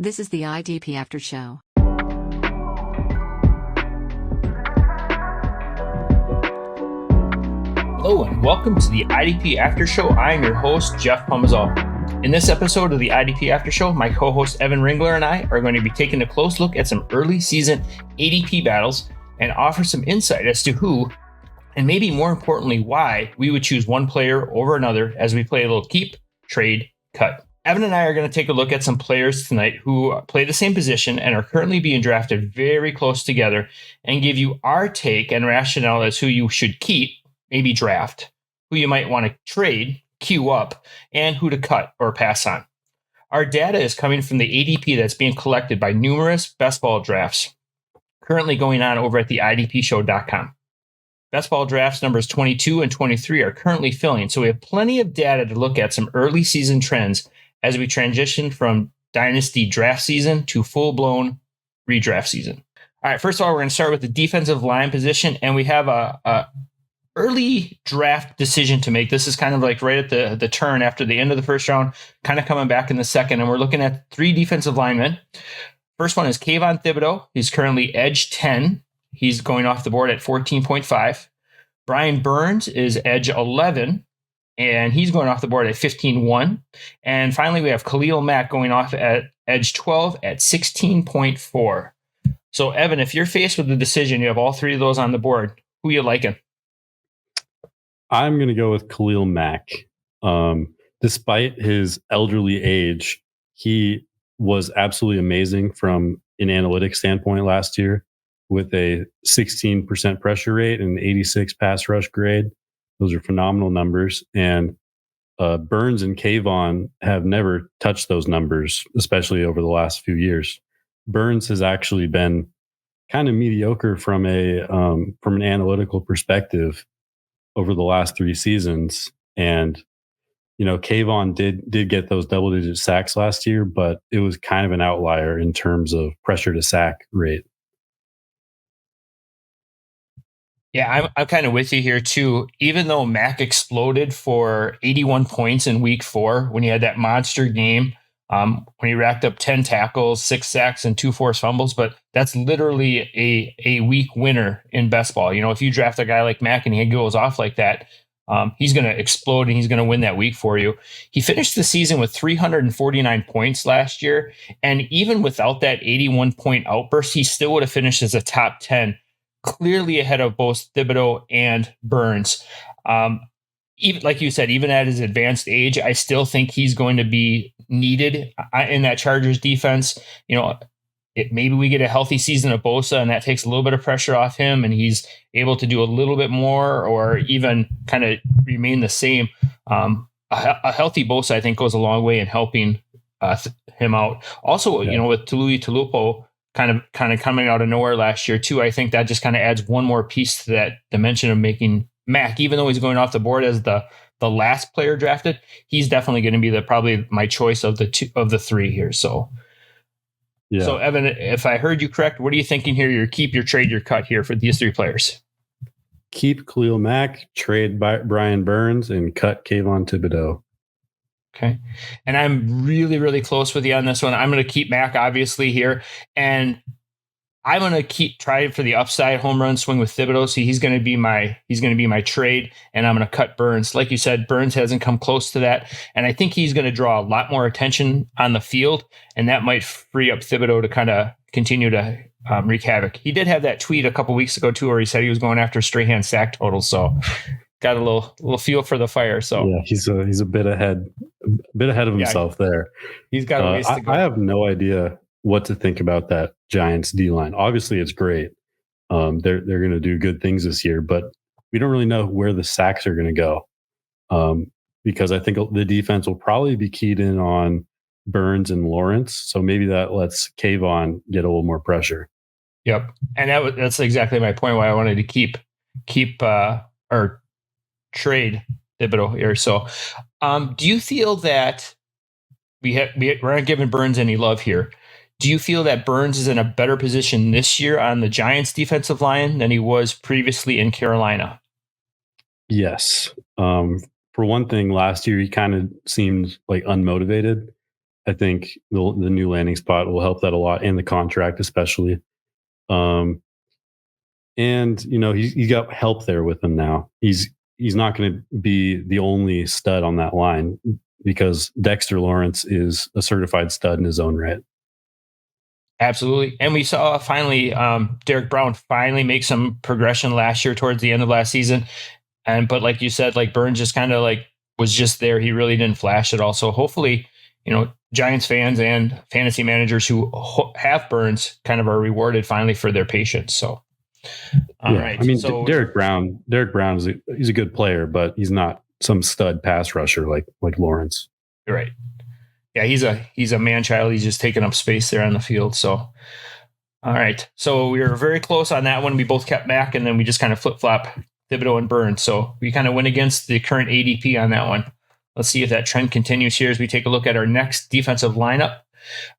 This is the IDP After Show. Hello and welcome to the IDP After Show. I am your host, Jeff Pomazal. In this episode of the IDP After Show, my co-host Evan Ringler and I are going to be taking a close look at some early season ADP battles and offer some insight as to who, and maybe more importantly, why we would choose one player over another as we play a little keep, trade, cut. Evan and I are going to take a look at some players tonight who play the same position and are currently being drafted very close together and give you our take and rationale as who you should keep, maybe draft, who you might want to trade, queue up, and who to cut or pass on. Our data is coming from the ADP that's being collected by numerous best ball drafts currently going on over at the IDPshow.com. Best ball drafts numbers 22 and 23 are currently filling, so we have plenty of data to look at some early season trends as we transition from dynasty draft season to full-blown redraft season. All right, first of all, we're going to start with the defensive line position, and we have a early draft decision to make. This is kind of like right at the turn after the end of the first round, kind of coming back in the second, and we're looking at three defensive linemen. First one is Kayvon Thibodeaux. He's currently edge 10. He's going off the board at 14.5. Brian Burns is edge 11. And he's going off the board at 15.1. And finally, we have Khalil Mack going off at edge 12 at 16.4. So, Evan, if you're faced with the decision, you have all three of those on the board, who you liking? I'm going to go with Khalil Mack. Despite his elderly age, he was absolutely amazing from an analytics standpoint last year with a 16% pressure rate and 86 pass rush grade. Those are phenomenal numbers. And Burns and Kayvon have never touched those numbers, especially over the last few years. Burns has actually been kind of mediocre from an analytical perspective over the last three seasons. And, you know, Kayvon did get those double-digit sacks last year, but it was kind of an outlier in terms of pressure to sack rate. Yeah, I'm kind of with you here too. Even though Mack exploded for 81 points in week 4 when he had that monster game, when he racked up 10 tackles, 6 sacks, and 2 forced fumbles, but that's literally a week winner in best ball. You know, if you draft a guy like Mack and he goes off like that, he's going to explode and he's going to win that week for you. He finished the season with 349 points last year, and even without that 81 point outburst, he still would have finished as a top 10. Clearly ahead of both Thibodeaux and Burns. Even like you said, even at his advanced age, I still think he's going to be needed in that Chargers defense. You know, maybe we get a healthy season of Bosa and that takes a little bit of pressure off him and he's able to do a little bit more or even kind of remain the same. A healthy Bosa, I think, goes a long way in helping him out. Also, you know, with Tulupo kind of coming out of nowhere last year too. I think that just kind of adds one more piece to that dimension of making Mack, even though he's going off the board as the last player drafted, he's definitely going to be probably my choice of the three here. So, yeah. So Evan, if I heard you correct, what are you thinking here? Your keep, your trade, your cut here for these three players. Keep Khalil Mack, trade Brian Burns, and cut Kayvon Thibodeaux. Okay. And I'm really, really close with you on this one. I'm going to keep Mack obviously here. And I'm going to try for the upside home run swing with Thibodeaux. So he's going to be my trade. And I'm going to cut Burns. Like you said, Burns hasn't come close to that. And I think he's going to draw a lot more attention on the field. And that might free up Thibodeaux to kind of continue to wreak havoc. He did have that tweet a couple weeks ago too, where he said he was going after Strahan sack totals. So got a little feel for the fire. So yeah, he's a bit ahead of himself there. He's got a ways to go. I have no idea what to think about that Giants D line. Obviously, it's great. They're going to do good things this year, but we don't really know where the sacks are going to go because I think the defense will probably be keyed in on Burns and Lawrence. So maybe that lets Kayvon get a little more pressure. Yep, and that's exactly my point. Why I wanted to keep or trade Thibodeaux here. So, do you feel that we're not giving Burns any love here? Do you feel that Burns is in a better position this year on the Giants defensive line than he was previously in Carolina? Yes. For one thing, last year he kind of seemed like unmotivated. I think the new landing spot will help that a lot, and the contract especially. And he's got help there with him now. He's not going to be the only stud on that line because Dexter Lawrence is a certified stud in his own right. Absolutely. And we saw finally Derek Brown finally make some progression last year towards the end of last season. But like you said, like Burns just kind of like was just there. He really didn't flash at all. So hopefully, Giants fans and fantasy managers who have Burns kind of are rewarded finally for their patience. So, all right. I mean, so, Derek Brown he's a good player, but he's not some stud pass rusher like Lawrence. You're right. Yeah, he's a man child. He's just taking up space there on the field. So, all right. So we were very close on that one. We both kept Mack, and then we just kind of flip-flop Thibodeaux and Burns. So we kind of went against the current ADP on that one. Let's see if that trend continues here as we take a look at our next defensive lineup.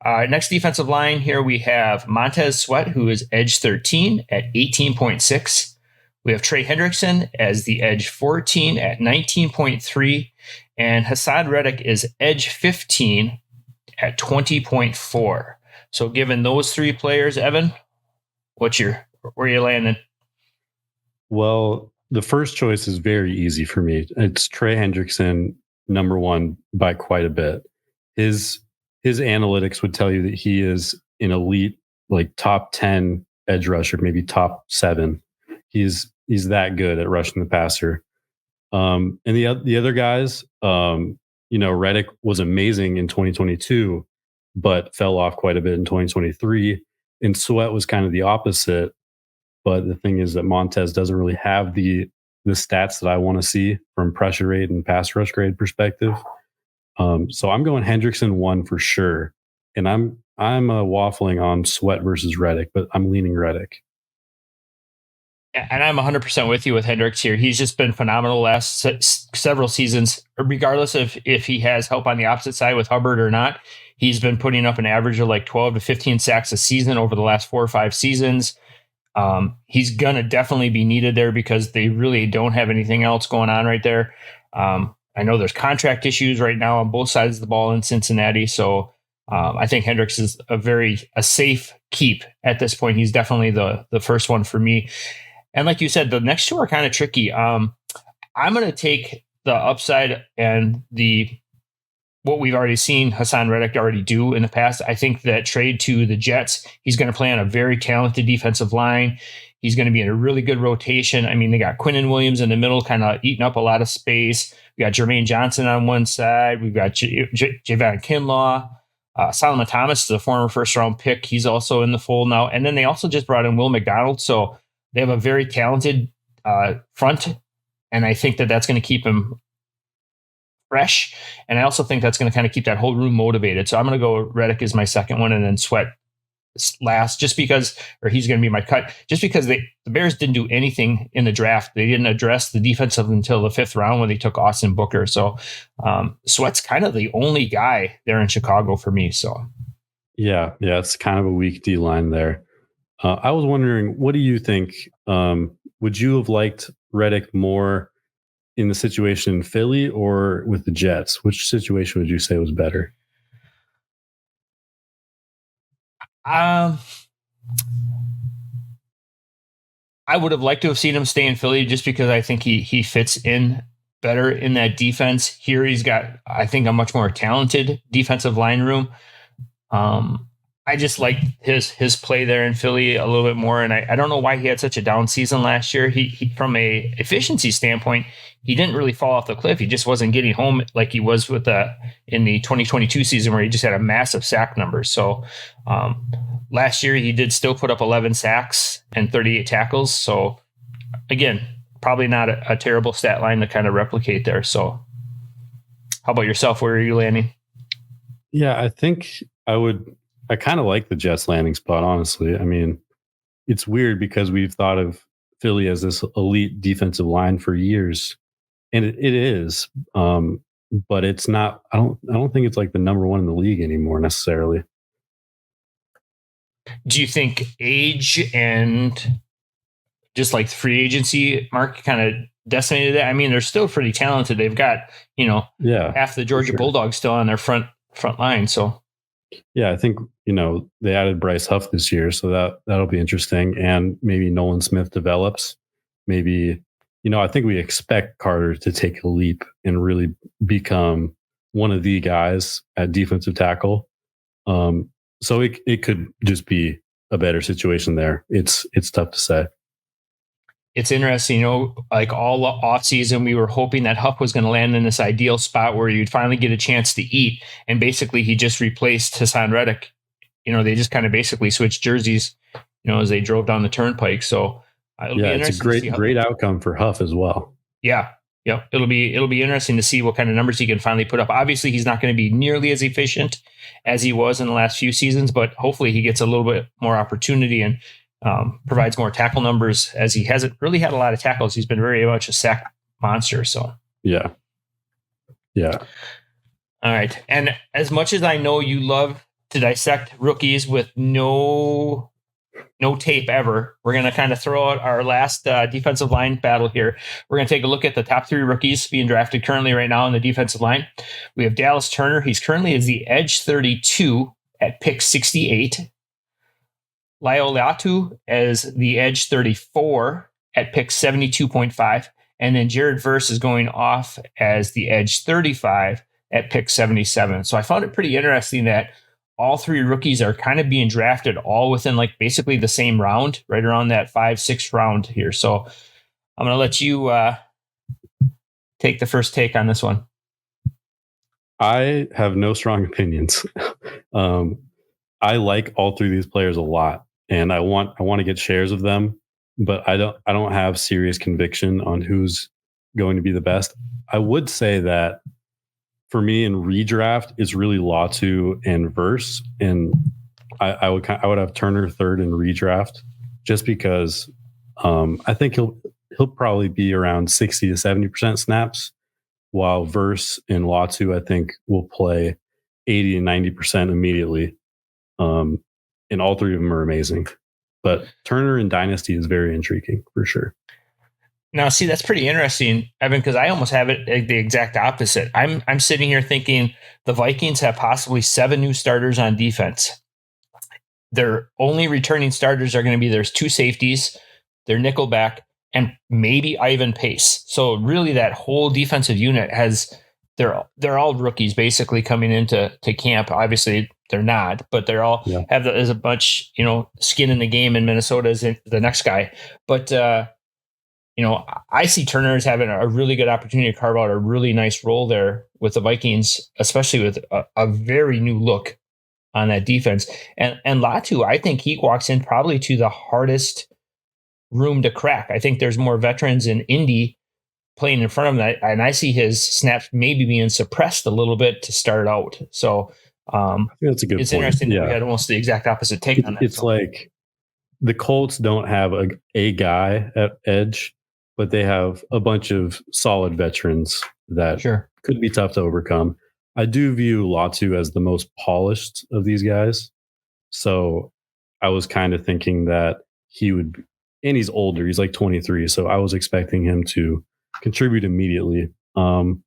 Next defensive line here, we have Montez Sweat, who is edge 13 at 18.6. We have Trey Hendrickson as the edge 14 at 19.3. And Haason Reddick is edge 15 at 20.4. So given those three players, Evan, where are you landing? Well, the first choice is very easy for me. It's Trey Hendrickson, number one by quite a bit. His analytics would tell you that he is an elite, like top 10 edge rusher, maybe top 7. He's that good at rushing the passer. And the other guys, Reddick was amazing in 2022, but fell off quite a bit in 2023. And Sweat was kind of the opposite. But the thing is that Montez doesn't really have the stats that I want to see from pressure rate and pass rush grade perspective. So I'm going Hendrickson 1 for sure. And I'm waffling on Sweat versus Reddick, but I'm leaning Reddick. And I'm 100% with you with Hendricks here. He's just been phenomenal last several seasons, regardless of if he has help on the opposite side with Hubbard or not. He's been putting up an average of like 12 to 15 sacks a season over the last 4 or 5 seasons. He's going to definitely be needed there because they really don't have anything else going on right there. I know there's contract issues right now on both sides of the ball in Cincinnati. So I think Hendricks is a safe keep at this point. He's definitely the first one for me. And like you said, the next two are kind of tricky. I'm going to take the upside and what we've already seen Haason Reddick already do in the past. I think that trade to the Jets, he's going to play on a very talented defensive line. He's going to be in a really good rotation. I mean, they got Quinn and Williams in the middle, kind of eating up a lot of space. We got Jermaine Johnson on one side. We've got Javon Kinlaw. Solomon Thomas is a former first-round pick. He's also in the fold now. And then they also just brought in Will McDonald. So they have a very talented front, and I think that that's going to keep him fresh. And I also think that's going to kind of keep that whole room motivated. So I'm going to go Reddick as my second one, and then Sweat last, he's going to be my cut, just because the Bears didn't do anything in the draft. They didn't address the defensive until the 5th round when they took Austin Booker. So Sweat's kind of the only guy there in Chicago for me. So yeah, it's kind of a weak D line there. I was wondering, what do you think? Would you have liked Reddick more in the situation in Philly or with the Jets? Which situation would you say was better? I would have liked to have seen him stay in Philly just because I think he fits in better in that defense. Here he's got, I think, a much more talented defensive line room. I just like his play there in Philly a little bit more, and I don't know why he had such a down season last year. He from a efficiency standpoint, he didn't really fall off the cliff. He just wasn't getting home like he was in the 2022 season where he just had a massive sack number. So last year he did still put up 11 sacks and 38 tackles. So again, probably not a terrible stat line to kind of replicate there. So how about yourself? Where are you landing? Yeah, I think I kind of like the Jets landing spot, honestly. I mean, it's weird because we've thought of Philly as this elite defensive line for years, and it is. But it's not. I don't think it's like the number one in the league anymore necessarily. Do you think age and just like free agency, Mark, kind of decimated that? I mean, they're still pretty talented. They've got half the Georgia Bulldogs still on their front front line. So yeah, I think, they added Bryce Huff this year, so that'll be interesting. And maybe Nolan Smith develops. Maybe, I think we expect Carter to take a leap and really become one of the guys at defensive tackle. So it could just be a better situation there. It's tough to say. It's interesting, like all off season, we were hoping that Huff was going to land in this ideal spot where you'd finally get a chance to eat. And basically he just replaced Haason Reddick. They just kind of basically switched jerseys, as they drove down the turnpike. So it's a great outcome for Huff as well. Yeah. Yep. It'll be interesting to see what kind of numbers he can finally put up. Obviously, he's not going to be nearly as efficient as he was in the last few seasons, but hopefully he gets a little bit more opportunity and provides more tackle numbers, as he hasn't really had a lot of tackles. He's been very much a sack monster. So yeah. All right. And as much as I know you love to dissect rookies with no tape ever, we're going to kind of throw out our last defensive line battle here. We're going to take a look at the top 3 rookies being drafted currently right now in the defensive line. We have Dallas Turner. He's currently as the edge 32 at pick 68. Laiatu as the edge 34 at pick 72.5. And then Jared Verse is going off as the edge 35 at pick 77. So I found it pretty interesting that all 3 rookies are kind of being drafted all within like basically the same round, right around that 5-6 round here. So I'm going to let you take the first take on this one. I have no strong opinions. I like all 3 of these players a lot, and I want to get shares of them, but I don't have serious conviction on who's going to be the best. I would say that for me in redraft, it's really Latu and Verse, and I would have Turner third in redraft, just because I think he'll probably be around 60 to 70% snaps, while Verse and Latu I think will play 80 and 90% immediately. And all 3 of them are amazing, but Turner in Dynasty is very intriguing for sure. Now, see, that's pretty interesting, Evan, because I almost have it the exact opposite. I'm sitting here thinking the Vikings have possibly 7 new starters on defense. Their only returning starters are going to be there's 2 safeties, their nickelback, and maybe Ivan Pace. So really that whole defensive unit they're all rookies basically coming into camp. Obviously they're not, but they're all have there's a bunch, skin in the game in Minnesota is the next guy. But I see Turner as having a really good opportunity to carve out a really nice role there with the Vikings, especially with a very new look on that defense. And Latu, I think he walks in probably to the hardest room to crack. I think there's more veterans in Indy playing in front of him, and I see his snaps maybe being suppressed a little bit to start out. So I think that's a good point. It's interesting that we had almost the exact opposite take on that. It's like the Colts don't have a guy at edge, but they have a bunch of solid veterans that could be tough to overcome. I do view Latu as the most polished of these guys. So I was kind of thinking that he would, and he's older, he's like 23. So I was expecting him to contribute immediately. And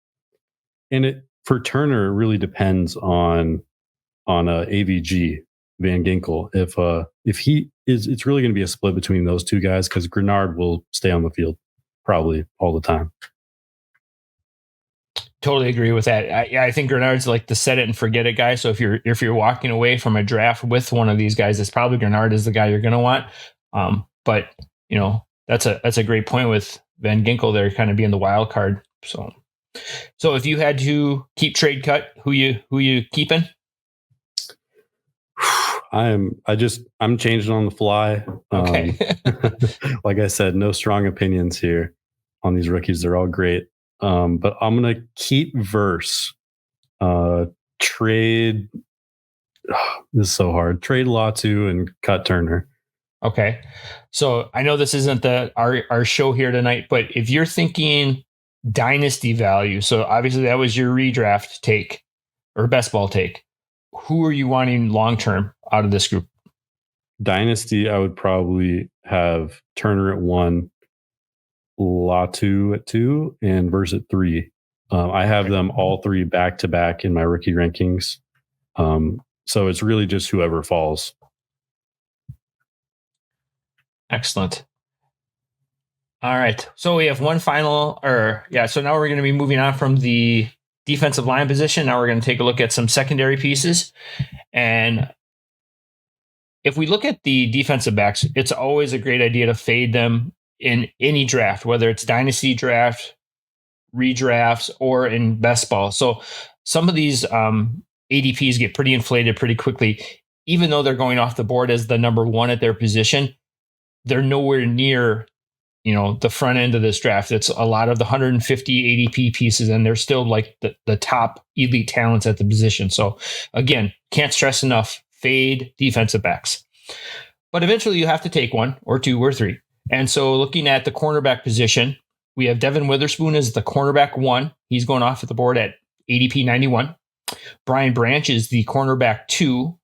for Turner, it really depends on AVG Van Ginkel. If he is, it's really going to be a split between those 2 guys, because Grenard will stay on the field probably all the time. Totally agree with that. I think Grenard's like the set it and forget it guy. So if you're walking away from a draft with one of these guys, it's probably Grenard is the guy you're going to want. But that's a great point with Van Ginkel there kind of being the wild card. So if you had to keep trade cut, who you keeping? I'm changing on the fly. Okay. Like I said, no strong opinions here on these rookies. They're all great. But I'm going to keep Verse, trade. This is so hard. Trade Latu and cut Turner. Okay. So I know this isn't our show here tonight, but if you're thinking dynasty value, so obviously that was your redraft take or best ball take. Who are you wanting long-term out of this group? Dynasty, I would probably have Turner at 1, Latu at 2, and Verse at 3. I have them all 3 back-to-back in my rookie rankings. So it's really just whoever falls. Excellent. All right. So we have one final, so now we're going to be moving on from the defensive line position. Now we're going to take a look at some secondary pieces. And if we look at the defensive backs, it's always a great idea to fade them in any draft, whether it's dynasty draft, redrafts, or in best ball. So some of these ADPs get pretty inflated pretty quickly. Even though they're going off the board as the number one at their position, they're nowhere near, the front end of this draft. It's a lot of the 150 ADP pieces, and they're still like the top elite talents at the position. So again, can't stress enough, fade defensive backs. But eventually you have to take one or two or three. And so looking at the cornerback position, we have Devon Witherspoon as the cornerback 1. He's going off at the board at ADP 91. Brian Branch is the cornerback 2,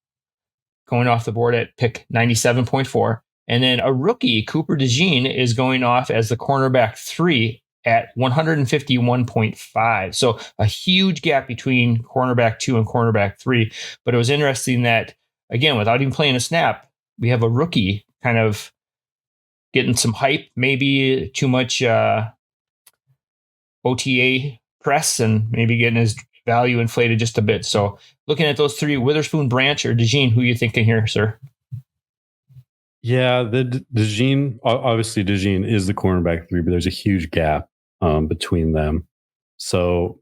going off the board at pick 97.4. And then a rookie, Cooper DeJean, is going off as the cornerback 3 at 151.5. So a huge gap between cornerback 2 and cornerback 3. But it was interesting that, again, without even playing a snap, we have a rookie kind of getting some hype, maybe too much OTA press, and maybe getting his value inflated just a bit. So looking at those three, Witherspoon, Branch, or DeJean, who are you thinking here, sir? Yeah, the DeJean, obviously DeJean is the cornerback 3, but there's a huge gap between them. So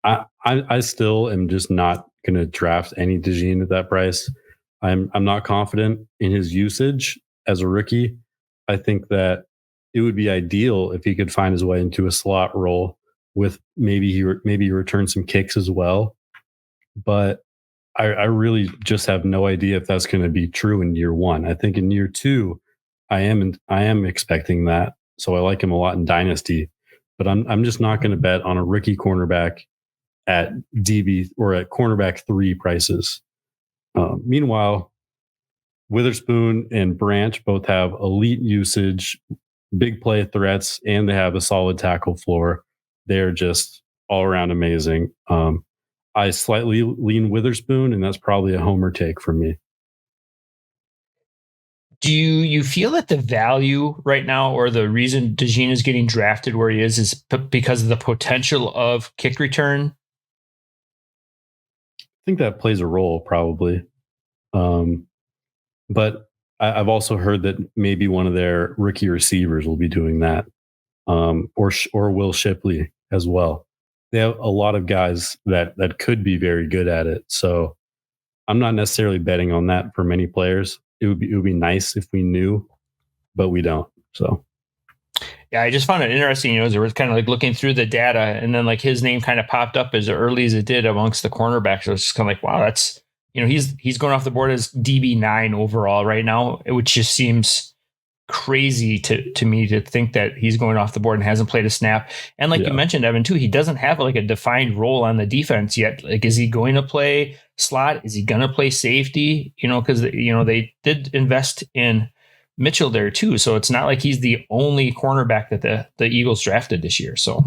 I still am just not going to draft any DeJean at that price. I'm not confident in his usage as a rookie. I think that it would be ideal if he could find his way into a slot role with maybe he returns some kicks as well. But I really just have no idea if that's going to be true in year 1. I think in year 2, I am expecting that. So I like him a lot in Dynasty, but I'm just not going to bet on a rookie cornerback at DB or at cornerback 3 prices. Meanwhile, Witherspoon and Branch both have elite usage, big play threats, and they have a solid tackle floor. They're just all around amazing. I slightly lean Witherspoon, and that's probably a homer take for me. Do you feel that the value right now, or the reason DeJean is getting drafted where he is because of the potential of kick return? I think that plays a role, probably. But I've also heard that maybe one of their rookie receivers will be doing that, or Will Shipley as well. They have a lot of guys that could be very good at it. So I'm not necessarily betting on that for many players. It would be nice if we knew, but we don't. So yeah, I just found it interesting. As I was kind of like looking through the data, and then like his name kind of popped up as early as it did amongst the cornerbacks. So it's just kind of like, wow, that's, he's going off the board as DB9 overall right now, which just seems crazy to me to think that he's going off the board and hasn't played a snap. And like you mentioned, Evan, too, he doesn't have like a defined role on the defense yet. Like, is he going to play slot? Is he going to play safety? Because they did invest in Mitchell there too. So it's not like he's the only cornerback that the Eagles drafted this year. So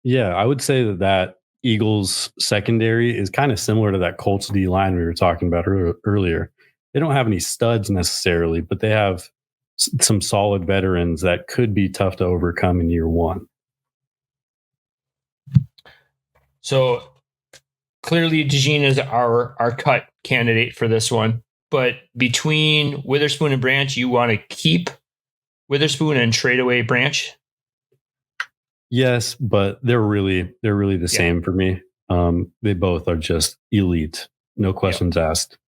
yeah, I would say that Eagles secondary is kind of similar to that Colts D line we were talking about earlier. They don't have any studs necessarily, but they have some solid veterans that could be tough to overcome in year 1. So clearly DeJean is our cut candidate for this one. But between Witherspoon and Branch, you want to keep Witherspoon and trade away Branch? Yes, but they're really the same for me. They both are just elite. No questions asked.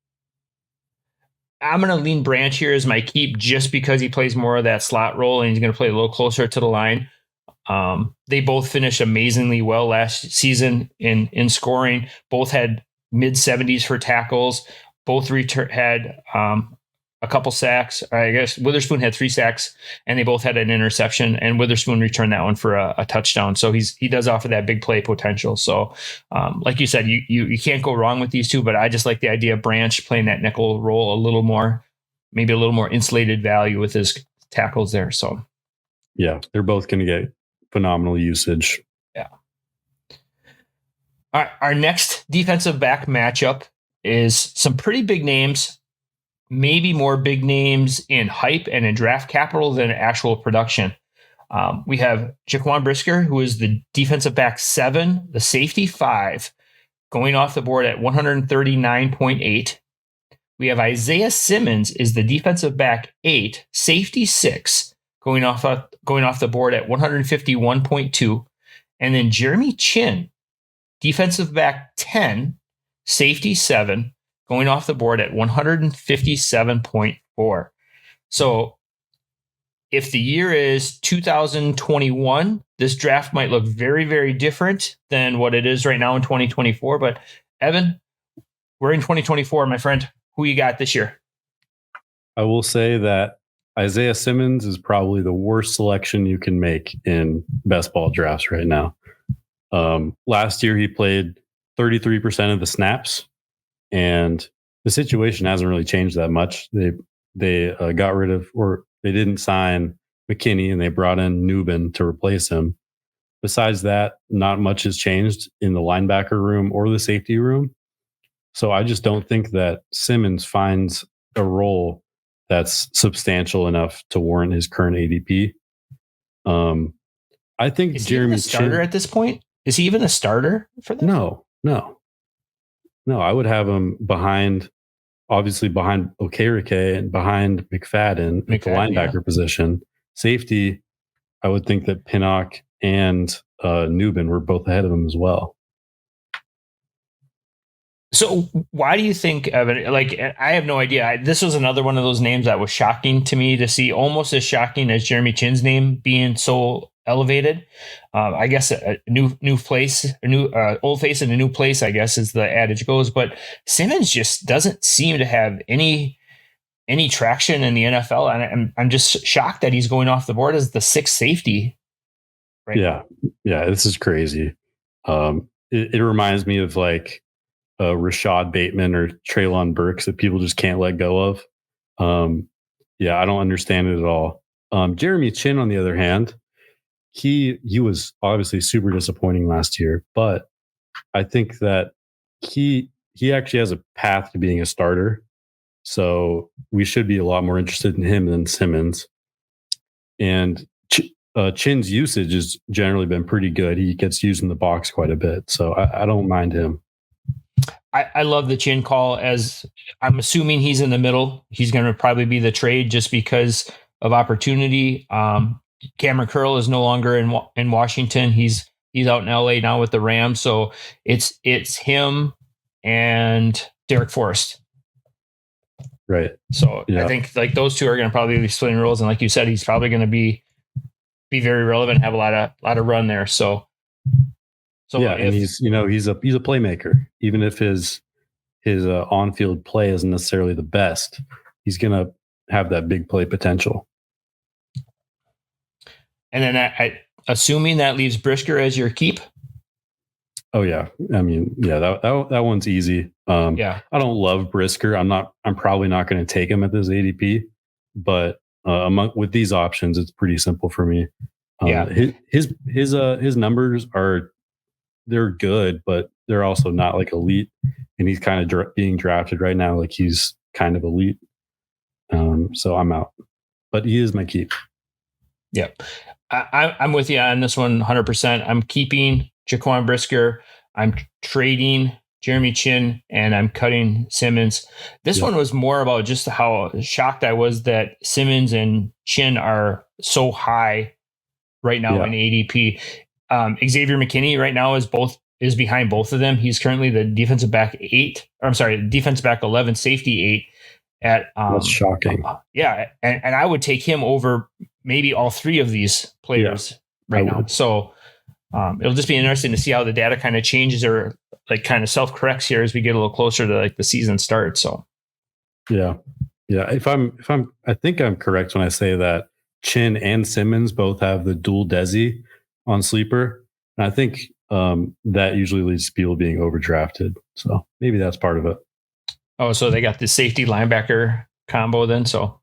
I'm going to lean Branch here as my keep just because he plays more of that slot role and he's going to play a little closer to the line. They both finished amazingly well last season in scoring. Both had mid-70s for tackles. Both had a couple sacks. I guess Witherspoon had 3 sacks, and they both had an interception, and Witherspoon returned that one for a touchdown. So he does offer that big play potential. So like you said, you can't go wrong with these two, but I just like the idea of Branch playing that nickel role a little more, maybe a little more insulated value with his tackles there. So yeah, they're both going to get phenomenal usage. Yeah. All right, our next defensive back matchup is some pretty big names, maybe more big names in hype and in draft capital than actual production. We have Jaquan Brisker, who is the defensive back 7, the safety 5, going off the board at 139.8. We have Isaiah Simmons is the defensive back 8, safety 6, going off the board at 151.2. And then Jeremy Chinn, defensive back 10, safety 7, going off the board at 157.4. So if the year is 2021, this draft might look very, very different than what it is right now in 2024. But Evan, we're in 2024, my friend. Who you got this year? I will say that Isaiah Simmons is probably the worst selection you can make in best ball drafts right now. Last year, he played 33% of the snaps, and the situation hasn't really changed that much. They got rid of, or they didn't sign McKinney, and they brought in Nubin to replace him. Besides that, not much has changed in the linebacker room or the safety room. So I just don't think that Simmons finds a role that's substantial enough to warrant his current ADP. I think is Jeremy he even a starter Chinn, at this point? Is he even a starter for them? No. I would have him obviously behind Okereke and behind McFadden at the linebacker position. Safety, I would think that Pinnock and Nubin were both ahead of him as well. So why do you think, Evan, like, I have no idea. This was another one of those names that was shocking to me to see, almost as shocking as Jeremy Chinn's name being so elevated. I guess a new place, a new old face in a new place, I guess, as the adage goes. But Simmons just doesn't seem to have any traction in the NFL. And I'm just shocked that he's going off the board as the 6th safety. Right now. This is crazy. It reminds me of like Rashad Bateman or Treylon Burks that people just can't let go of. I don't understand it at all. Jeremy Chinn, on the other hand, he was obviously super disappointing last year, but I think that he actually has a path to being a starter. So we should be a lot more interested in him than Simmons. And Chinn's usage has generally been pretty good. He gets used in the box quite a bit. So I don't mind him. I love the Chinn call, as I'm assuming he's in the middle. He's going to probably be the trade just because of opportunity. Cameron Curl is no longer in Washington. He's out in LA now with the Rams. So it's him and Derek Forrest. Right. So I think like those two are going to probably be splitting roles. And like you said, he's probably going to be very relevant, have a lot of run there. So and he's a playmaker. Even if his on-field play isn't necessarily the best, he's going to have that big play potential. And then assuming that leaves Brisker as your keep. Oh yeah. I mean, that one's easy. I don't love Brisker. I'm probably not going to take him at this ADP, but with these options, it's pretty simple for me. His numbers they're good, but they're also not like elite. And he's kind of being drafted right now like he's kind of elite. So I'm out. But he is my keep. Yep. I'm with you on this one 100%. I'm keeping Jaquan Brisker. I'm trading Jeremy Chinn, and I'm cutting Simmons. This one was more about just how shocked I was that Simmons and Chinn are so high right now in ADP. Xavier McKinney right now is behind both of them. He's currently the defensive back 11, safety 8 at that's shocking. And I would take him over maybe all three of these players right now. So it'll just be interesting to see how the data kind of changes or like kind of self-corrects here as we get a little closer to like the season starts. So I think I'm correct when I say that Chinn and Simmons both have the dual Desi on sleeper. And I think that usually leads to people being overdrafted. So maybe that's part of it. Oh, so they got the safety linebacker combo then. So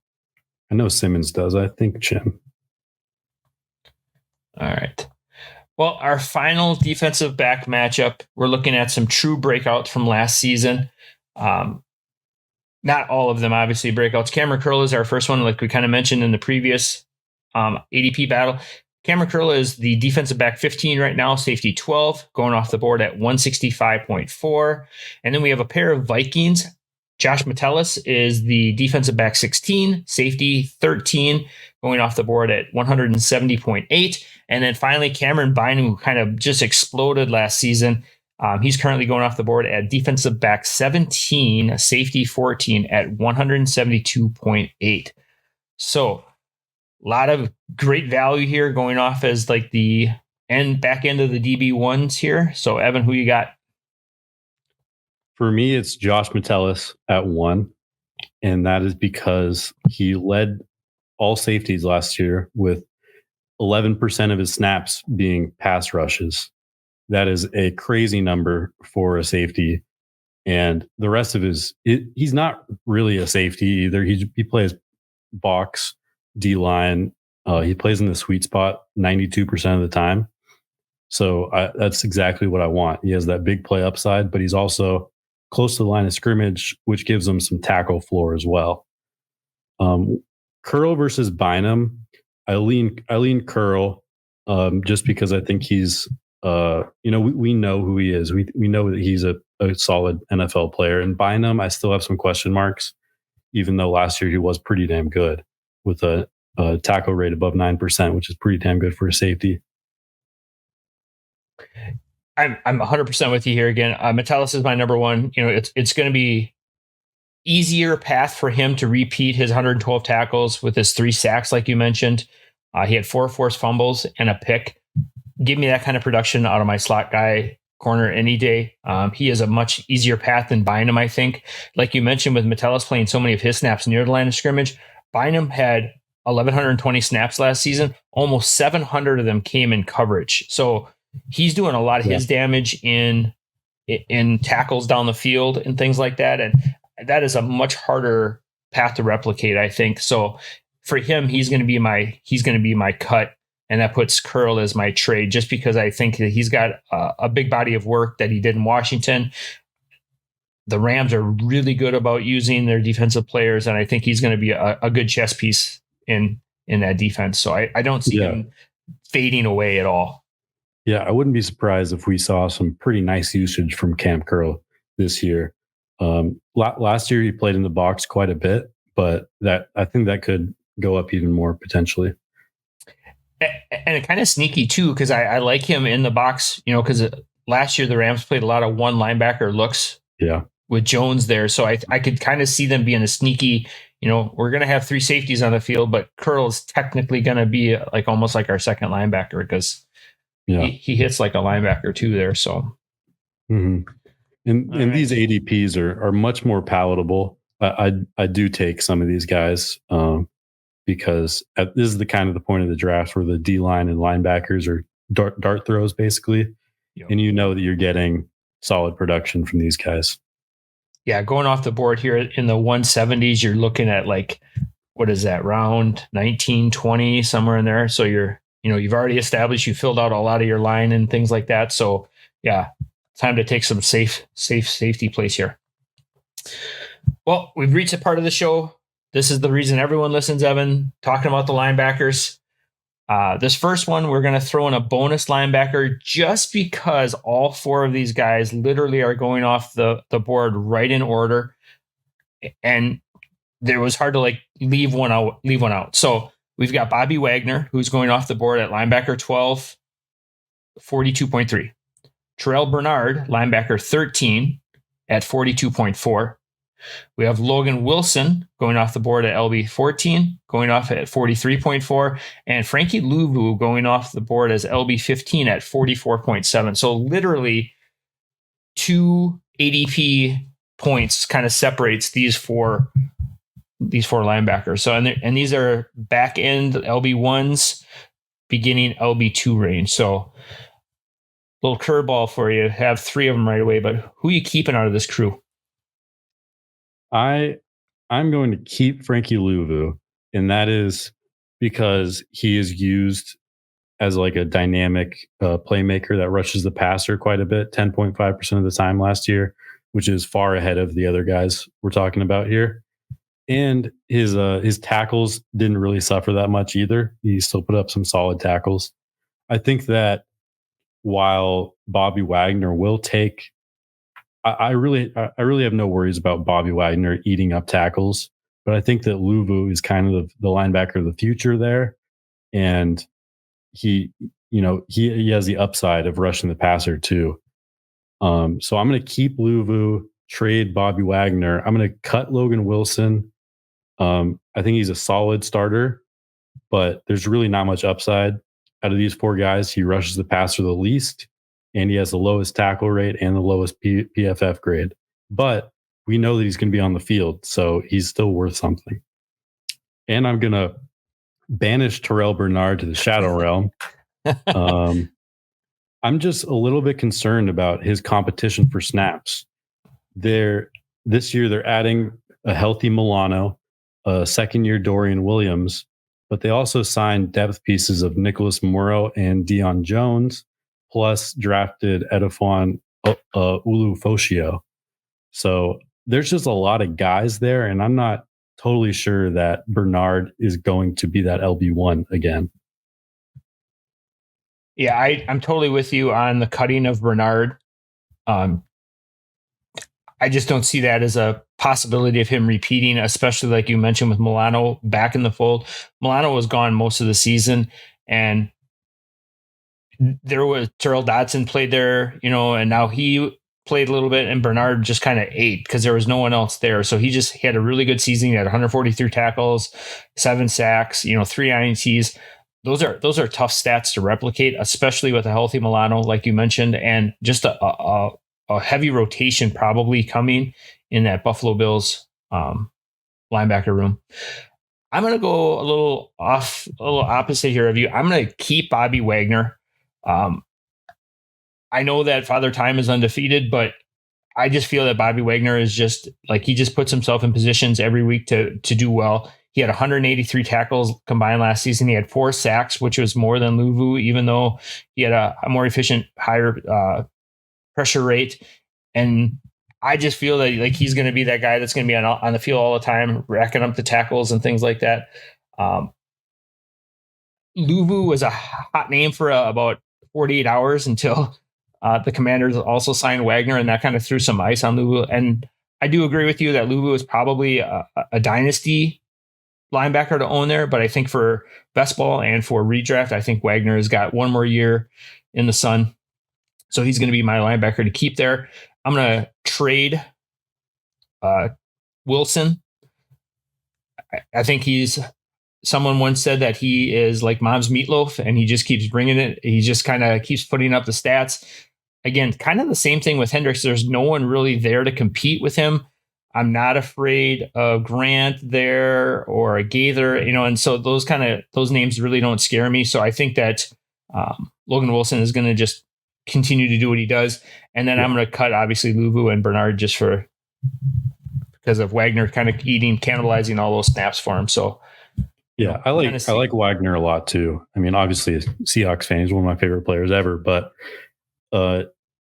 I know Simmons does. I think Chinn. All right. Well, our final defensive back matchup, we're looking at some true breakouts from last season. Not all of them, obviously, breakouts. Kamren is our first one, like we kind of mentioned in the previous ADP battle. Kamren is the defensive back 15 right now, safety 12, going off the board at 165.4. And then we have a pair of Vikings. Josh Metellus is the defensive back 16, safety 13, going off the board at 170.8. And then finally, Bynum, who kind of just exploded last season. He's currently going off the board at defensive back 17, safety 14 at 172.8. So a lot of great value here going off as like the back end of the DB1s here. So Evan, who you got? For me, it's Josh Metellus at 1. And that is because he led all safeties last year with 11% of his snaps being pass rushes. That is a crazy number for a safety. And the rest of he's not really a safety either. He plays box, D-line. He plays in the sweet spot 92% of the time. So that's exactly what I want. He has that big play upside, but he's also close to the line of scrimmage, which gives him some tackle floor as well. Curl versus Bynum. I lean Curl just because I think he's we know who he is. We know that he's a solid NFL player. And Bynum, I still have some question marks, even though last year he was pretty damn good with a tackle rate above 9%, which is pretty damn good for a safety. I'm 100% with you here again. Metellus is my number one. It's going to be easier path for him to repeat his 112 tackles with his 3 sacks, like you mentioned. He had 4 forced fumbles and a pick. Give me that kind of production out of my slot guy corner any day. He is a much easier path than Bynum, I think. Like you mentioned, with Metellus playing so many of his snaps near the line of scrimmage, Bynum had 1,120 snaps last season. Almost 700 of them came in coverage. So he's doing a lot of his damage in tackles down the field and things like that. And that is a much harder path to replicate, I think. So for him, he's going to be my cut. And that puts Curl as my trade, just because I think that he's got a big body of work that he did in Washington. The Rams are really good about using their defensive players, and I think he's going to be a good chess piece in that defense. So I don't see him fading away at all. Yeah, I wouldn't be surprised if we saw some pretty nice usage from Cam Curl this year. Last year he played in the box quite a bit, but I think that could go up even more potentially. And kind of sneaky too, because I like him in the box, because last year the Rams played a lot of one linebacker looks with Jones there. So I could kind of see them being a sneaky, we're going to have 3 safeties on the field, but Curl is technically going to be almost like our second linebacker, because he hits like a linebacker too there. So, and these ADPs are much more palatable. I do take some of these guys. Because this is the point of the draft where the D-line and linebackers are dart throws, basically. Yep. And that you're getting solid production from these guys. Yeah, going off the board here in the 170s, you're looking at what is that, round 19, 20, somewhere in there. So you've already established, you filled out a lot of your line and things like that. So yeah, time to take some safety plays here. Well, we've reached a part of the show. This is the reason everyone listens, Evan, talking about the linebackers. This first one, we're going to throw in a bonus linebacker just because all 4 of these guys literally are going off the board right in order. And it was hard to leave one out. So we've got Bobby Wagner, who's going off the board at linebacker 12, 42.3. Terrel Bernard, linebacker 13 at 42.4. We have Logan Wilson going off the board at LB 14, going off at 43.4, and Frankie Luvu going off the board as LB 15 at 44.7. So literally 2 ADP points kind of separates these four linebackers. So and these are back end LB1s, beginning LB2 range. So little curveball for you. Have 3 of them right away, but who are you keeping out of this crew? I'm going to keep Frankie Luvu, and that is because he is used as a dynamic playmaker that rushes the passer quite a bit, 10.5% of the time last year, which is far ahead of the other guys we're talking about here. And his tackles didn't really suffer that much either. He still put up some solid tackles. I think that while Bobby Wagner will take, I really have no worries about Bobby Wagner eating up tackles, but I think that Luvu is kind of the linebacker of the future there, and he has the upside of rushing the passer too. So I'm going to keep Luvu, trade Bobby Wagner. I'm going to cut Logan Wilson. I think he's a solid starter, but there's really not much upside out of these four guys. He rushes the passer the least, and he has the lowest tackle rate and the lowest PFF grade. But we know that he's going to be on the field, so he's still worth something. And I'm going to banish Terrel Bernard to the shadow realm. I'm just a little bit concerned about his competition for snaps. This year they're adding a healthy Milano, a second-year Dorian Williams, but they also signed depth pieces of Nicholas Morrow and Deion Jones, plus drafted Edifon Ulu-Foshio. So there's just a lot of guys there, and I'm not totally sure that Bernard is going to be that LB1 again. Yeah, I'm totally with you on the cutting of Bernard. I just don't see that as a possibility of him repeating, especially like you mentioned with Milano back in the fold. Milano was gone most of the season, and there was Terrell Dotson played there, and now he played a little bit, and Bernard just kind of ate because there was no one else there. So he had a really good season. He had 143 tackles, 7 sacks, 3 INTs. Those are tough stats to replicate, especially with a healthy Milano, like you mentioned, and just a heavy rotation probably coming in that Buffalo Bills linebacker room. I'm going to go a little opposite here of you. I'm going to keep Bobby Wagner. I know that Father Time is undefeated, but I just feel that Bobby Wagner is just like, he just puts himself in positions every week to do well. He had 183 tackles combined last season. He had 4 sacks, which was more than Luvu, even though he had a more efficient, higher pressure rate. And I just feel that like he's going to be that guy that's going to be on the field all the time, racking up the tackles and things like that. Luvu was a hot name for about 48 hours until the Commanders also signed Wagner, and that kind of threw some ice on Luvu. And I do agree with you that Luvu is probably a dynasty linebacker to own there, but I think for best ball and for redraft, I think Wagner has got one more year in the sun. So he's going to be my linebacker to keep there. I'm going to trade Wilson. I think someone once said that he is like mom's meatloaf, and he just keeps bringing it. He just kind of keeps putting up the stats. Again, kind of the same thing with Hendrickson. There's no one really there to compete with him. I'm not afraid of Grant there or a Gaither, and so those names really don't scare me. So I think that Logan Wilson is going to just continue to do what he does. And then I'm going to cut obviously Luvu and Bernard just because of Wagner kind of cannibalizing all those snaps for him. So yeah, I like Wagner a lot too. I mean, obviously a Seahawks fan, he's one of my favorite players ever, but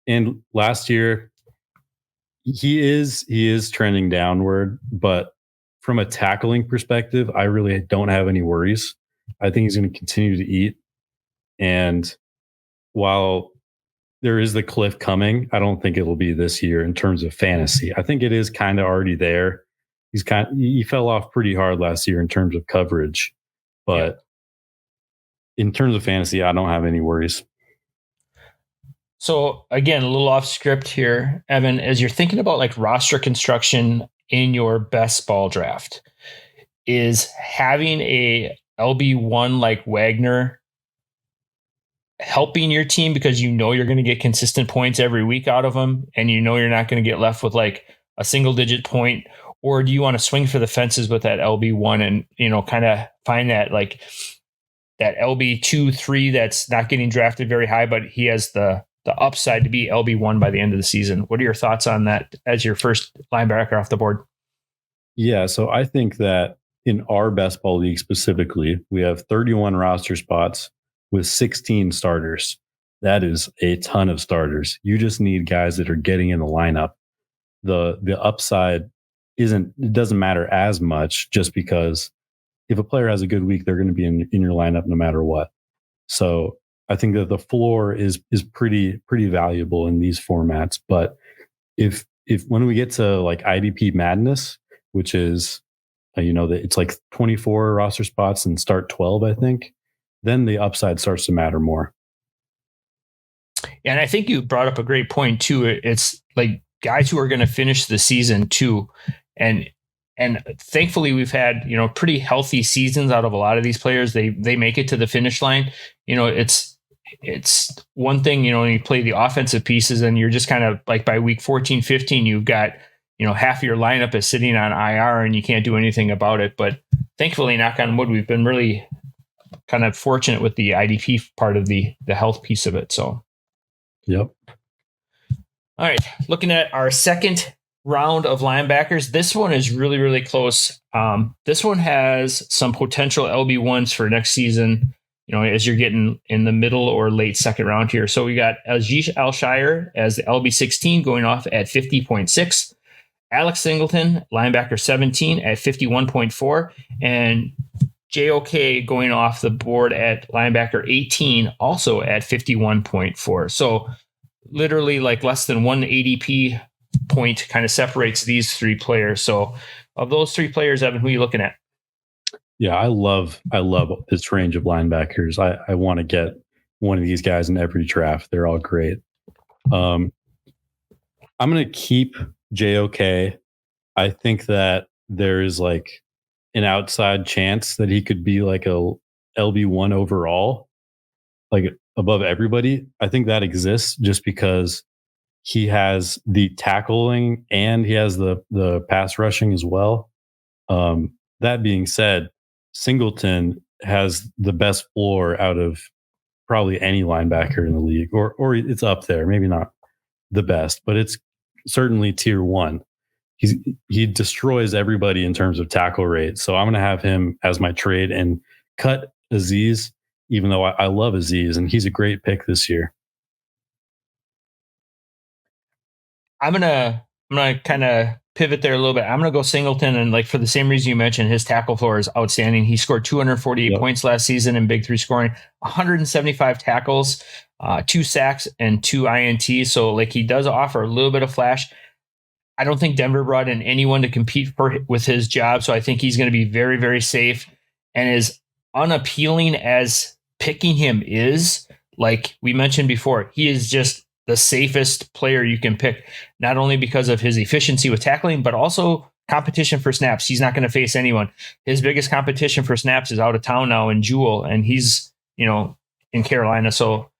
and last year he is trending downward, but from a tackling perspective, I really don't have any worries. I think he's going to continue to eat. And while there is the cliff coming, I don't think it will be this year in terms of fantasy. I think it is kind of already there. He fell off pretty hard last year in terms of coverage, but in terms of fantasy, I don't have any worries. So again, a little off script here, Evan, as you're thinking about like roster construction in your best ball draft, is having a LB1 like Wagner helping your team because you're going to get consistent points every week out of them, and you're not going to get left with like a single digit point? Or do you want to swing for the fences with that LB1 and, kind of find that like that LB2, 3 that's not getting drafted very high, but he has the upside to be LB1 by the end of the season? What are your thoughts on that as your first linebacker off the board? Yeah, so I think that in our best ball league specifically, we have 31 roster spots with 16 starters. That is a ton of starters. You just need guys that are getting in the lineup. the upside it doesn't matter as much, just because if a player has a good week, they're going to be in your lineup no matter what. So I think that the floor is pretty valuable in these formats. But if when we get to like IDP madness, which is it's like 24 roster spots and start 12, I think, then the upside starts to matter more. And I think you brought up a great point too. It's like guys who are going to finish the season too. And thankfully we've had, pretty healthy seasons out of a lot of these players. They make it to the finish line. It's one thing, when you play the offensive pieces and you're just kind of like by week 14, 15, you've got, half of your lineup is sitting on IR and you can't do anything about it. But thankfully, knock on wood, we've been really kind of fortunate with the IDP part of the health piece of it. So, yep. All right. Looking at our second round of linebackers, this one is really, really close. This one has some potential LB1s for next season, as you're getting in the middle or late second round here. So we got Al-Shaair as the LB16 going off at 50.6. Alex Singleton, linebacker 17 at 51.4, and JOK going off the board at linebacker 18, also at 51.4. So literally like less than one ADP point kind of separates these three players. So of those three players, Evan, who are you looking at? Yeah, I love this range of linebackers. I want to get one of these guys in every draft. They're all great. I'm going to keep JOK. I think that there is like an outside chance that he could be like a LB1 overall, like above everybody. I think that exists just because he has the tackling and he has the pass rushing as well. That being said, Singleton has the best floor out of probably any linebacker in the league, or it's up there, maybe not the best, but it's certainly tier one. He destroys everybody in terms of tackle rate. So I'm going to have him as my trade and cut Azeez, even though I love Azeez and he's a great pick this year. I'm gonna kind of pivot there a little bit. I'm gonna go Singleton, and like for the same reason you mentioned, his tackle floor is outstanding. He scored 248 points last season in Big Three scoring, 175 tackles, 2 sacks, and 2 INTs. So like he does offer a little bit of flash. I don't think Denver brought in anyone to compete with his job, so I think he's going to be very, very safe. And as unappealing as picking him is, like we mentioned before, he is just the safest player you can pick, not only because of his efficiency with tackling, but also competition for snaps. He's not going to face anyone. His biggest competition for snaps is out of town now in Jewel, and he's, in Carolina. So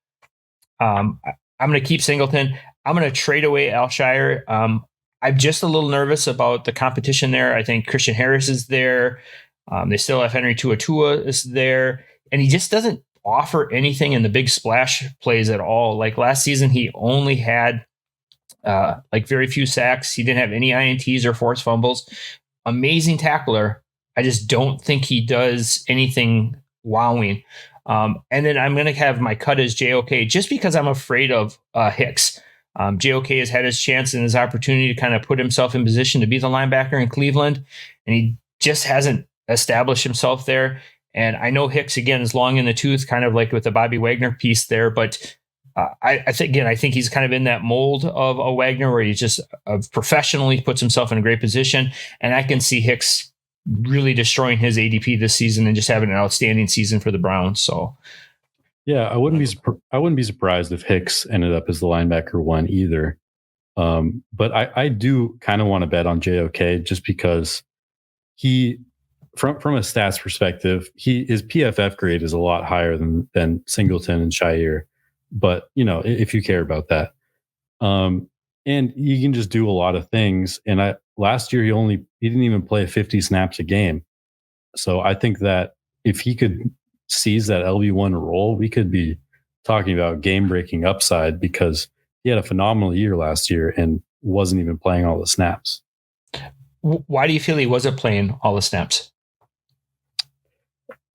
I'm going to keep Singleton. I'm going to trade away Al-Shaair. I'm just a little nervous about the competition there. I think Christian Harris is there. They still have Henry Tuatua is there, and he just doesn't offer anything in the big splash plays at all. Like last season, he only had like very few sacks. He didn't have any INTs or forced fumbles. Amazing tackler. I just don't think he does anything wowing. And then I'm going to have my cut as JOK just because I'm afraid of Hicks. JOK has had his chance and his opportunity to kind of put himself in position to be the linebacker in Cleveland, and he just hasn't established himself there. And I know Hicks, again, is long in the tooth, kind of like with the Bobby Wagner piece there. But I think he's kind of in that mold of a Wagner where he just professionally puts himself in a great position. And I can see Hicks really destroying his ADP this season and just having an outstanding season for the Browns. So, yeah, I wouldn't be surprised if Hicks ended up as the linebacker one either. But I do kind of want to bet on JOK just because he, from a stats perspective, his PFF grade is a lot higher than Singleton and Shaair. But if you care about that, and you can just do a lot of things. And last year he didn't even play 50 snaps a game. So I think that if he could seize that LB1 role, we could be talking about game-breaking upside because he had a phenomenal year last year and wasn't even playing all the snaps. Why do you feel he wasn't playing all the snaps?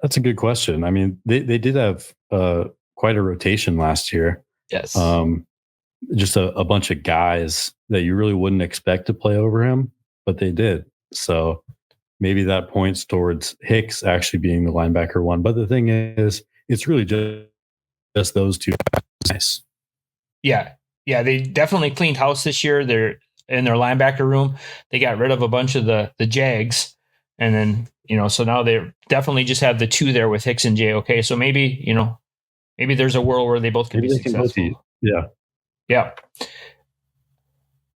That's a good question. I mean, they did have quite a rotation last year. Yes. just a bunch of guys that you really wouldn't expect to play over him, but they did. So maybe that points towards Hicks actually being the linebacker one. But the thing is, it's really just those two guys. Yeah. Yeah. They definitely cleaned house this year. They're in their linebacker room. They got rid of a bunch of the Jags. And then, so now they definitely just have the two there with Hicks and JOK. So maybe, maybe there's a world where they both can be successful. Yeah. Yeah.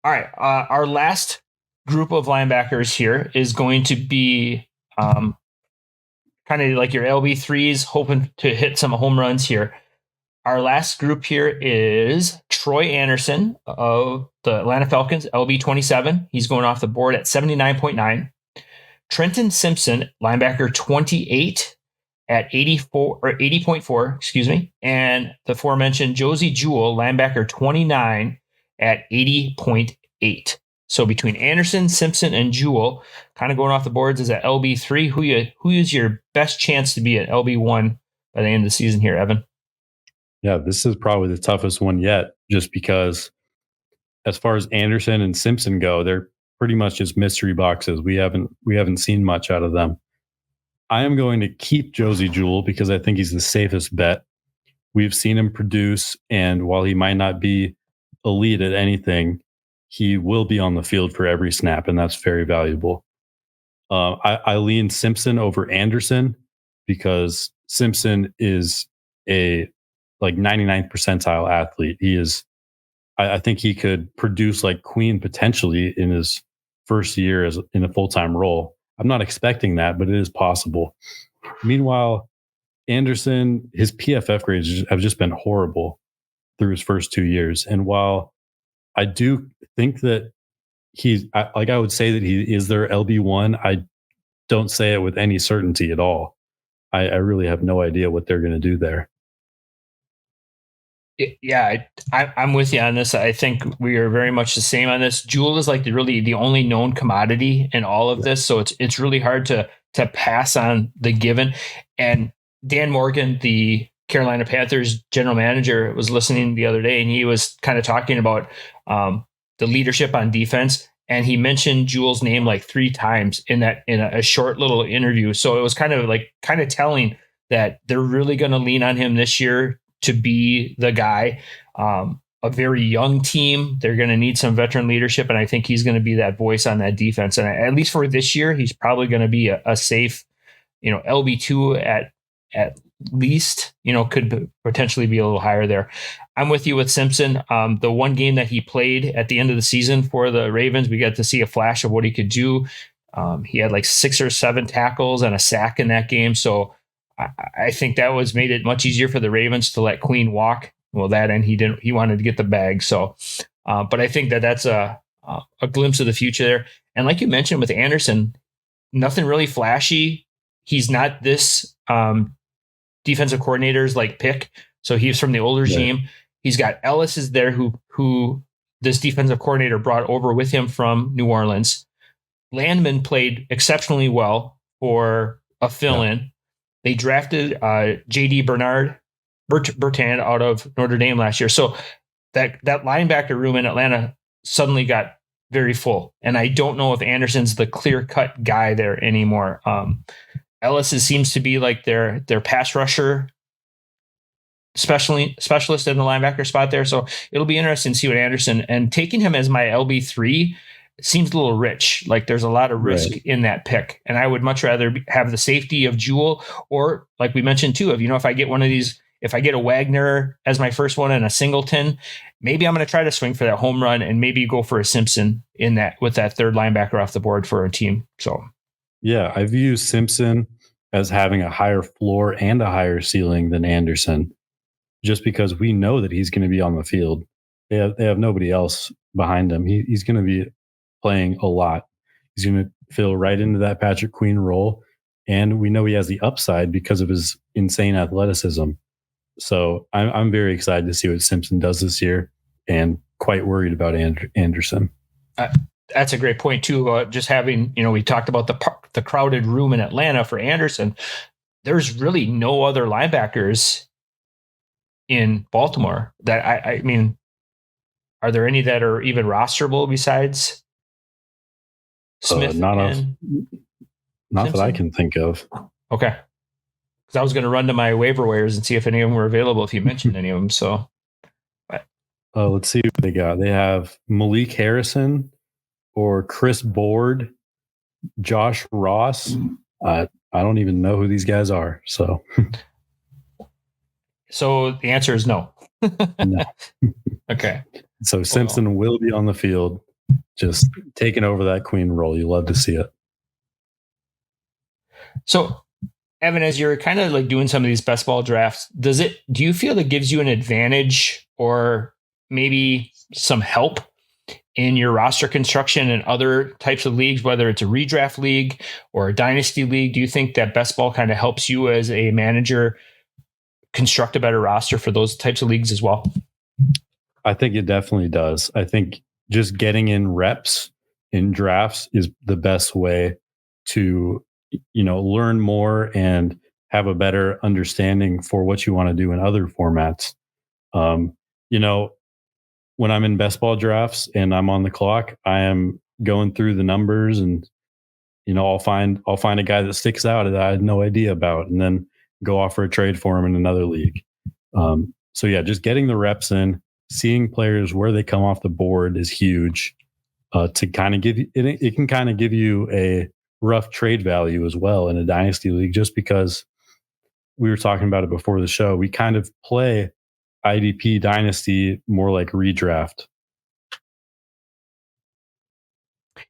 All right. Our last group of linebackers here is going to be kind of like your LB3s, hoping to hit some home runs here. Our last group here is Troy Anderson of the Atlanta Falcons, LB27. He's going off the board at 79.9. Trenton Simpson, linebacker 28 at 84 or 80.4, excuse me. And the aforementioned Josey Jewell, linebacker 29 at 80.8. So between Anderson, Simpson, and Jewell, kind of going off the boards is at LB3. Who is your best chance to be at LB1 by the end of the season here, Evan? Yeah, this is probably the toughest one yet, just because as far as Anderson and Simpson go, they're pretty much just mystery boxes. We haven't seen much out of them. I am going to keep Josey Jewell because I think he's the safest bet. We've seen him produce, and while he might not be elite at anything, he will be on the field for every snap, and that's very valuable. I lean Simpson over Anderson because Simpson is a 99th percentile athlete. He is. I think he could produce like Queen potentially in his first year as in a full-time role. I'm not expecting that, but it is possible. Meanwhile, Anderson, his PFF grades have just been horrible through his first 2 years. And while I do think that I would say that he is their LB1, I don't say it with any certainty at all. I really have no idea what they're going to do there. Yeah, I'm with you on this. I think we are very much the same on this. Jewell is like the only known commodity in all of this, so it's really hard to pass on the given. And Dan Morgan, the Carolina Panthers general manager, was listening the other day, and he was kind of talking about the leadership on defense, and he mentioned Jewell's name like 3 times in a short little interview. So it was kind of telling that they're really going to lean on him this year to be the guy. A very young team, they're going to need some veteran leadership, and I think he's going to be that voice on that defense. And at least for this year, he's probably going to be a safe, LB2 at least. Could potentially be a little higher there. I'm with you with Simpson. The one game that he played at the end of the season for the Ravens, we got to see a flash of what he could do. He had like 6 or 7 tackles and a sack in that game, so I think that made it much easier for the Ravens to let Queen walk. Well, that and he wanted to get the bag. So, but I think that's a glimpse of the future there. And like you mentioned with Anderson, nothing really flashy. He's not this defensive coordinator's like pick. So he's from the old regime. He's got Ellis is there who this defensive coordinator brought over with him from New Orleans. Landman played exceptionally well for a fill-in. Yeah. They drafted J.D. Bertrand out of Notre Dame last year. So that linebacker room in Atlanta suddenly got very full. And I don't know if Anderson's the clear-cut guy there anymore. Ellis seems to be like their pass rusher specialist in the linebacker spot there. So it'll be interesting to see what Anderson, and taking him as my LB3 seems a little rich. Like there's a lot of risk in that pick. And I would much rather have the safety of Jewell, or like we mentioned too, if I get one of these, if I get a Wagner as my first one and a Singleton, maybe I'm going to try to swing for that home run and maybe go for a Simpson with that third linebacker off the board for a team. So yeah, I view Simpson as having a higher floor and a higher ceiling than Anderson, just because we know that he's going to be on the field. They have nobody else behind him. He's going to be playing a lot. He's going to fill right into that Patrick Queen role. And we know he has the upside because of his insane athleticism. So I'm very excited to see what Simpson does this year, and quite worried about Anderson. That's a great point too, about just having, we talked about the crowded room in Atlanta for Anderson. There's really no other linebackers in Baltimore that I mean, Are there any that are even rosterable besides Smith? Not that I can think of. Okay. Because I was going to run to my waiver wires and see if any of them were available if you mentioned any of them. So, let's see what they got. They have Malik Harrison or Chris Board, Josh Ross. I don't even know who these guys are. So the answer is no. No. Okay. So Simpson will be on the field, just taking over that queen role. You love to see it. So, Evan, as you're kind of like doing some of these best ball drafts, do you feel that gives you an advantage or maybe some help in your roster construction and other types of leagues, whether it's a redraft league or a dynasty league? Do you think that best ball kind of helps you as a manager construct a better roster for those types of leagues as well? I think it definitely does. I think just getting in reps in drafts is the best way to, learn more and have a better understanding for what you want to do in other formats. When I'm in best ball drafts and I'm on the clock, I am going through the numbers and, I'll find a guy that sticks out that I had no idea about and then go offer a trade for him in another league. So yeah, just getting the reps in, seeing players where they come off the board is huge to kind of give you, it can kind of give you a rough trade value as well in a dynasty league, just because we were talking about it before the show. We kind of play IDP dynasty more like redraft.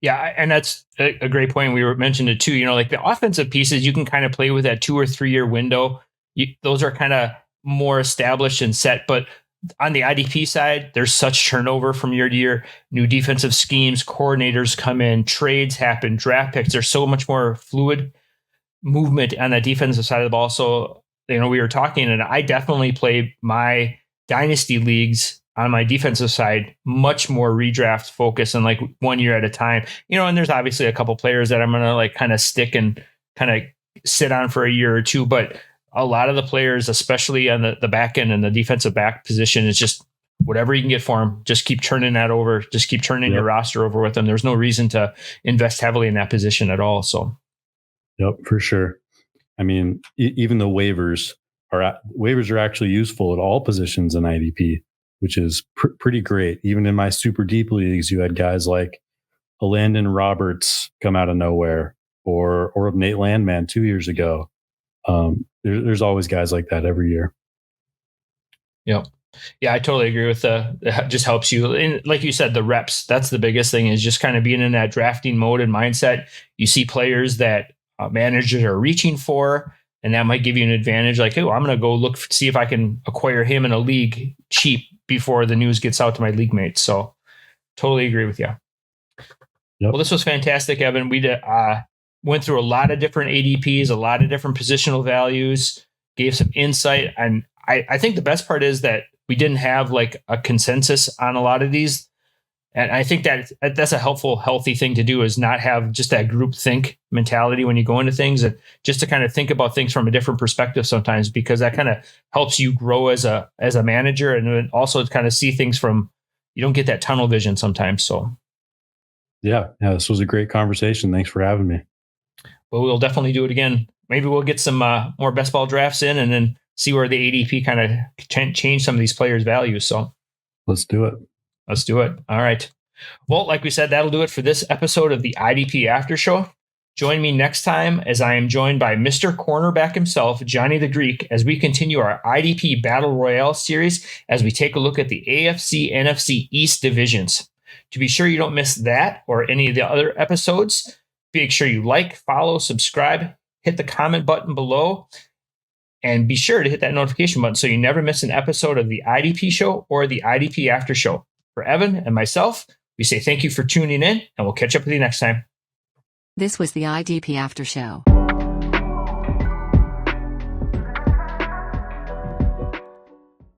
Yeah, and that's a great point. We were mentioned it too. Like the offensive pieces, you can kind of play with that 2 or 3 year window. Those are kind of more established and set. But on the IDP side, there's such turnover from year to year. New defensive schemes, coordinators come in, trades happen, draft picks. There's so much more fluid movement on the defensive side of the ball. So, we were talking, and I definitely play my dynasty leagues on my defensive side much more redraft focus and like 1 year at a time. And there's obviously a couple players that I'm going to like kind of stick and kind of sit on for a year or two, but a lot of the players, especially on the back end and the defensive back position, is just whatever you can get for them. Just keep turning that over. Just keep turning your roster over with them. There's no reason to invest heavily in that position at all. So, yep, for sure. I mean, even the waivers are actually useful at all positions in IDP, which is pretty great. Even in my super deep leagues, you had guys like a Landon Roberts come out of nowhere, or a Nate Landman 2 years ago. There's always guys like that every year. Yep. Yeah, I totally agree with it just helps you. And like you said, the reps, that's the biggest thing, is just kind of being in that drafting mode and mindset. You see players that managers are reaching for, and that might give you an advantage. Like, oh, I'm going to go see if I can acquire him in a league cheap before the news gets out to my league mates. So totally agree with you. Yep. Well, this was fantastic, Evan. We went through a lot of different ADPs, a lot of different positional values, gave some insight. And I think the best part is that we didn't have like a consensus on a lot of these. And I think that's a helpful, healthy thing to do, is not have just that group think mentality when you go into things, and just to kind of think about things from a different perspective sometimes, because that kind of helps you grow as a manager, and also kind of see things from, you don't get that tunnel vision sometimes. So yeah, this was a great conversation. Thanks for having me. Well, we'll definitely do it again. Maybe we'll get some more best ball drafts in, and then see where the ADP kind of change some of these players' values. So let's do it. Let's do it. All right. Well, like we said, that'll do it for this episode of the IDP After Show. Join me next time as I am joined by Mr. Cornerback himself, Johnny the Greek, as we continue our IDP Battle Royale series as we take a look at the AFC, NFC East divisions. To be sure you don't miss that or any of the other episodes, make sure you like, follow, subscribe, hit the comment button below, and be sure to hit that notification button so you never miss an episode of the IDP Show or the IDP After Show. For Evan and myself, we say thank you for tuning in, and we'll catch up with you next time. This was the IDP After Show.